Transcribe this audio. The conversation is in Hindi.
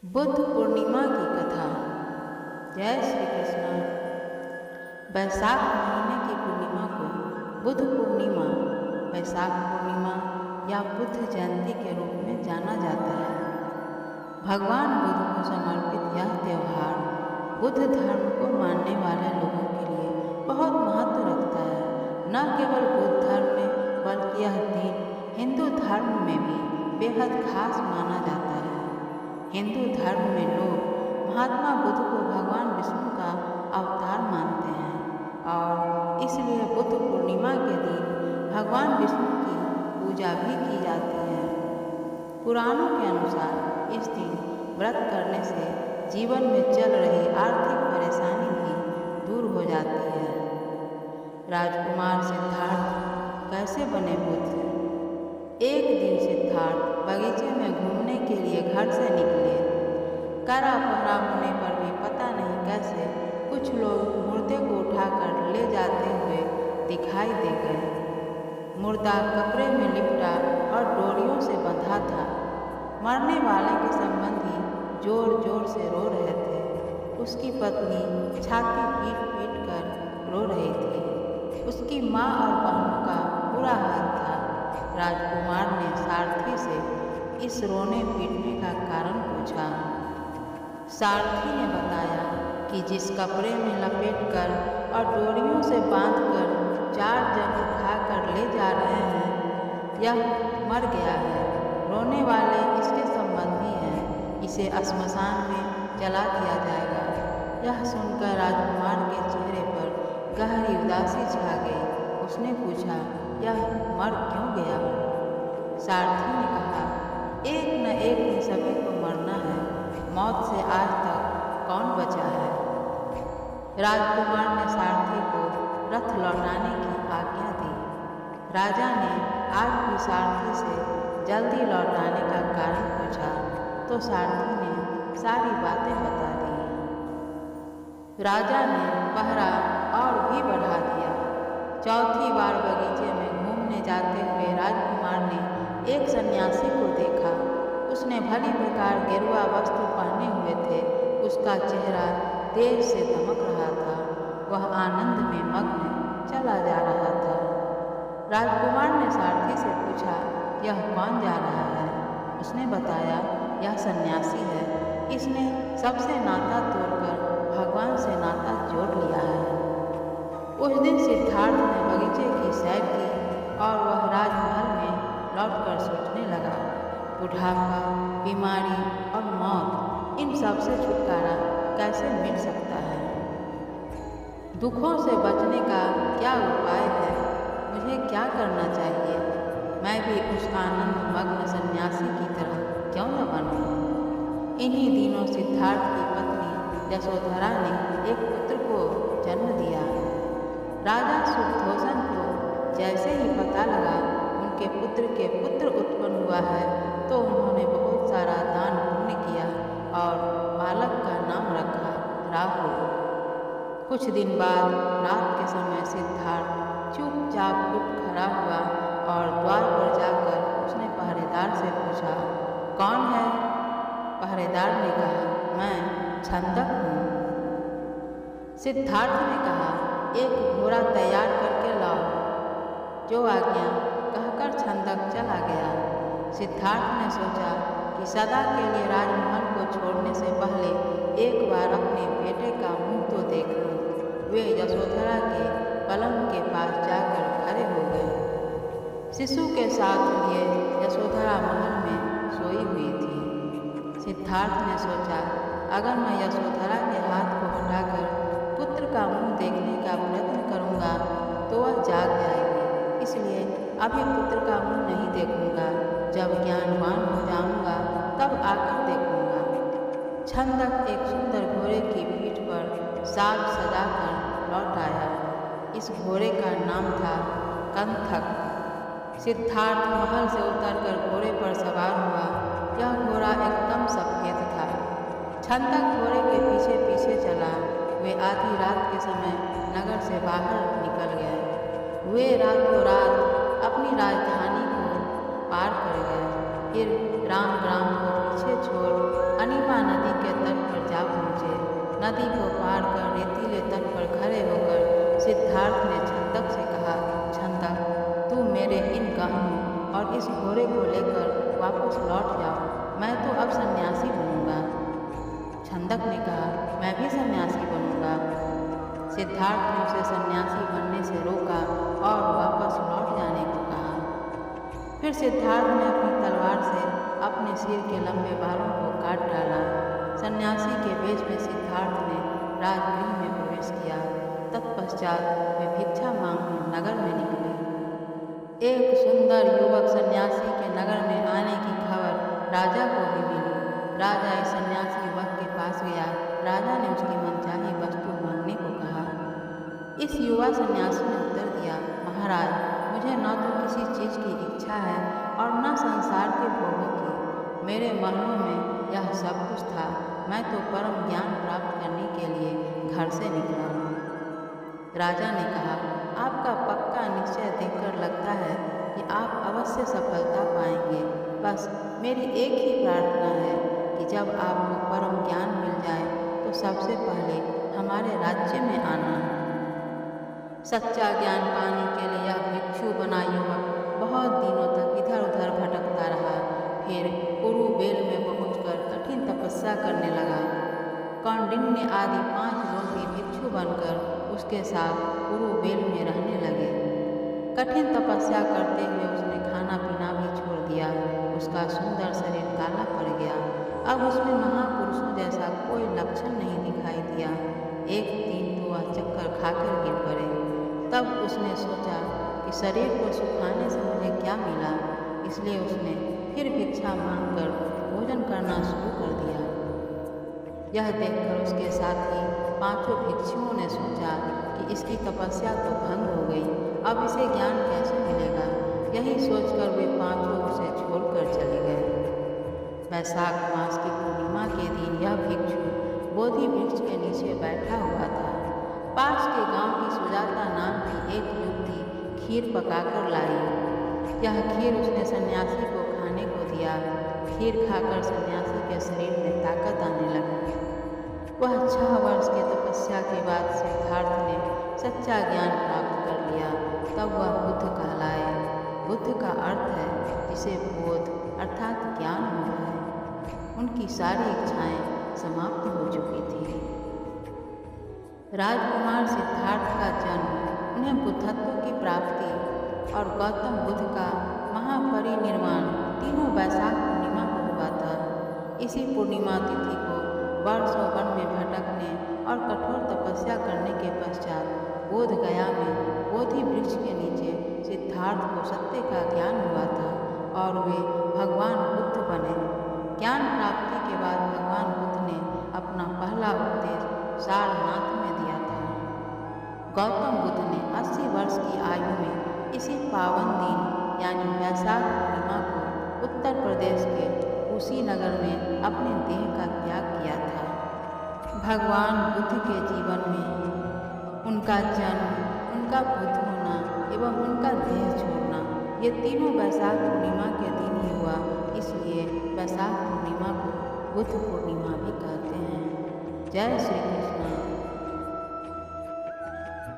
बुद्ध पूर्णिमा की कथा। जय श्री कृष्ण। वैशाख महीने की पूर्णिमा को बुद्ध पूर्णिमा, वैशाख पूर्णिमा या बुद्ध जयंती के रूप में जाना जाता है। भगवान बुद्ध को समर्पित यह त्यौहार बुद्ध धर्म को मानने वाले लोगों के लिए बहुत महत्व रखता है। न केवल बुद्ध धर्म में बल्कि यह दिन हिंदू धर्म में भी बेहद खास माना जाता है। हिंदू धर्म में लोग महात्मा बुद्ध को भगवान विष्णु का अवतार मानते हैं और इसलिए बुद्ध पूर्णिमा के दिन भगवान विष्णु की पूजा भी की जाती है। पुराणों के अनुसार इस दिन व्रत करने से जीवन में चल रही आर्थिक परेशानी भी दूर हो जाती है। राजकुमार सिद्धार्थ कैसे बने बुद्ध? एक दिन सिद्धार्थ बगीचे में घूमने के लिए घर से निकले। करा पहरा होने पर भी पता नहीं कैसे कुछ लोग मुर्दे को उठाकर ले जाते हुए दिखाई दे गए। मुर्दा कपड़े में लिपटा और डोरियों से बंधा था। मरने वाले के संबंधी जोर जोर से रो रहे थे। उसकी पत्नी छाती पीट पीट कर रो रही थी। उसकी माँ और बहनों का बुरा हाल था। राजकुमार ने सारथी से इस रोने पीटने का कारण पूछा। सारथी ने बताया कि जिस कपड़े में लपेटकर और डोरियों से बांधकर 4 जन उठाकर ले जा रहे हैं, यह मर गया है। रोने वाले इसके संबंधी हैं। इसे श्मशान में जला दिया जाएगा। यह सुनकर राजकुमार के चेहरे पर गहरी उदासी छा गई। उसने पूछा, यह मर क्यों गया? सारथी ने कहा, एक न एक दिन सभी को मरना है। मौत से आज तक कौन बचा है? राजकुमार ने सारथी को रथ लौटाने की आज्ञा दी। राजा ने आज भी सारथी से जल्दी लौटाने का कारण पूछा तो सारथी ने सारी बातें बता दी। राजा ने पहरा और भी बढ़ा दिया। चौथी बार बगीचे में घूमने जाते हुए राजकुमार ने एक सन्यासी को देखा। उसने भली प्रकार गेरुआ वस्त्र पहने हुए थे। उसका चेहरा तेज से दमक रहा था। वह आनंद में मग्न चला जा रहा था। राजकुमार ने सारथी से पूछा, यह कौन जा रहा है? उसने बताया, यह सन्यासी है। इसने सबसे नाता तोड़कर भगवान से नाता जोड़ लिया है। उस दिन सिद्धार्थ ने बगीचे की सैर की और वह राजमहल में लौटकर सोचने लगा, बुढ़ापा, बीमारी और मौत, इन सब से छुटकारा कैसे मिल सकता है? दुखों से बचने का क्या उपाय है? मुझे क्या करना चाहिए? मैं भी उस आनंद मग्न सन्यासी की तरह क्यों न बनूं? इन्हीं दिनों सिद्धार्थ की पत्नी यशोधरा ने एक पुत्र को जन्म दिया। राजा शुद्धोधन को जैसे ही पता लगा उनके पुत्र के पुत्र उत्पन्न हुआ है तो उन्होंने बहुत सारा दान पुण्य किया और बालक का नाम रखा राहुल। कुछ दिन बाद रात के समय सिद्धार्थ चुपचाप उठ खड़ा हुआ और द्वार पर जाकर उसने पहरेदार से पूछा, कौन है? पहरेदार ने कहा, मैं छंदक हूँ। सिद्धार्थ ने कहा, एक घोड़ा तैयार करके लाओ। जो आज्ञा कहकर छंदक चला गया। सिद्धार्थ ने सोचा कि सदा के लिए राजमहल को छोड़ने से पहले एक बार अपने बेटे का मुंह तो देख लूं। वे यशोधरा के पलंग के पास जाकर खड़े हो गए। शिशु के साथ लिए यशोधरा महल में सोई हुई थी। सिद्धार्थ ने सोचा, अगर मैं यशोधरा के हाथ को हटाकर पुत्र का मुंह देखने का प्रयत्न करूंगा तो वह जाग जाएगी। इसलिए अभी पुत्र का मुंह नहीं देखूंगा। जब ज्ञानवान हो जाऊंगा तब आकर देखूंगा। छंदक एक सुंदर घोड़े की पीठ पर साज सजाकर लौट आया। इस घोड़े का नाम था कंथक। सिद्धार्थ महल से उतरकर घोड़े पर सवार हुआ। यह घोड़ा एकदम सफेद था। छंदक घोड़े के पीछे पीछे चला। वे आधी रात के समय नगर से बाहर निकल गए। वे रातों रात अपनी राजधानी को पार कर गए। फिर राम ग्राम को पीछे छोड़ अनिमा गंगा नदी के तट पर जा पहुँचे। नदी को पार कर रेतीले तट पर खड़े होकर सिद्धार्थ ने छंदक से कहा, छंदक, तू मेरे इन गहनों और इस घोड़े को लेकर वापस लौट जाओ, मैं तो अब सन्यासी बनूंगा। छंदक ने कहा, मैं भी सन्यासी बनूंगा। सिद्धार्थ ने उसे सन्यासी बनने से रोका और वापस लौट जाने को कहा। फिर सिद्धार्थ ने अपनी तलवार से अपने सिर के लंबे बालों को काट डाला। सन्यासी के वेश में सिद्धार्थ ने राजगृह में प्रवेश किया। तत्पश्चात वे भिक्षा मांगने नगर में निकले। एक सुंदर युवक सन्यासी के नगर में आने की खबर राजा को भी मिली। राजा इस सन्यासी युवक के पास गया। राजा ने उसकी मनचाही वस्तु मांगने को कहा। इस युवा सन्यासी ने उत्तर दिया, महाराज, मुझे न तो किसी चीज़ की इच्छा है और न संसार के भोगों की। मेरे महलों में यह सब कुछ था। मैं तो परम ज्ञान प्राप्त करने के लिए घर से निकला हूँ। राजा ने कहा, आपका पक्का निश्चय देखकर लगता है कि आप अवश्य सफलता पाएंगे। बस मेरी एक ही प्रार्थना है कि जब आपको परम ज्ञान मिल जाए तो सबसे पहले हमारे राज्य में आना। सच्चा ज्ञान पाने के लिए यह भिक्षु बना युवक बहुत दिनों तक इधर उधर भटकता रहा। फिर कुरुबेल में पहुंचकर कठिन तपस्या करने लगा। कौंडिन्य आदि 5 लोग भी भिक्षु बनकर उसके साथ कुरुबेल में रहने लगे। कठिन तपस्या करते हुए उसने खाना पीना भी छोड़ दिया। उसका सुंदर शरीर काला पड़ गया। अब उसमें महापुरुषों जैसा कोई लक्षण नहीं दिखाई दिया। एक दिन तो वह चक्कर खाकर गिर पड़े। तब उसने सोचा कि शरीर को सुखाने से मुझे क्या मिला, इसलिए उसने फिर भिक्षा मांगकर भोजन करना शुरू कर दिया। यह देखकर उसके साथी 5 भिक्षुओं ने सोचा कि इसकी तपस्या तो भंग हो गई, अब इसे ज्ञान कैसे मिलेगा। यही सोचकर वे 5 उसे छोड़कर चले गए। वैशाख मास की पूर्णिमा के दिन यह भिक्षु बोधि वृक्ष के नीचे बैठा हुआ था। पास के गांव की सुजाता नाम की एक युवती खीर पकाकर लाई। यह खीर उसने सन्यासी को खाने को दिया। खीर खाकर सन्यासी के शरीर में ताकत आने लगी। वह 6 वर्ष के तपस्या के बाद सिद्धार्थ ने सच्चा ज्ञान प्राप्त कर लिया। तब वह बुद्ध कहलाए। बुद्ध का अर्थ है जिसे बोध अर्थात ज्ञान हुआ है। उनकी सारी इच्छाएं समाप्त हो चुकी थी। राजकुमार सिद्धार्थ का जन्म, उन्हें बुद्धत्व की प्राप्ति और गौतम बुद्ध का महापरिनिर्वाण तीनों वैशाख पूर्णिमा को हुआ था। इसी पूर्णिमा तिथि को वर्षों वन में भटकने और कठोर तपस्या करने के पश्चात बोध गया में बोधि वृक्ष के नीचे सिद्धार्थ को सत्य का ज्ञान हुआ था और वे भगवान बुद्ध बने। ज्ञान प्राप्ति के बाद भगवान बुद्ध ने अपना पहला उपदेश सारनाथ में दिया था। गौतम बुद्ध ने 80 वर्ष की आयु में इसी पावन दिन यानी वैशाख पूर्णिमा को उत्तर प्रदेश के कुशीनगर में अपने देह का त्याग किया था। भगवान बुद्ध के जीवन में उनका जन्म, उनका बुद्ध होना एवं उनका देह छोड़ना, ये तीनों वैशाख पूर्णिमा के दिन ही हुआ। इसलिए वैशाख पूर्णिमा को बुद्ध पूर्णिमा भी कहते हैं। जय श्री कृष्ण।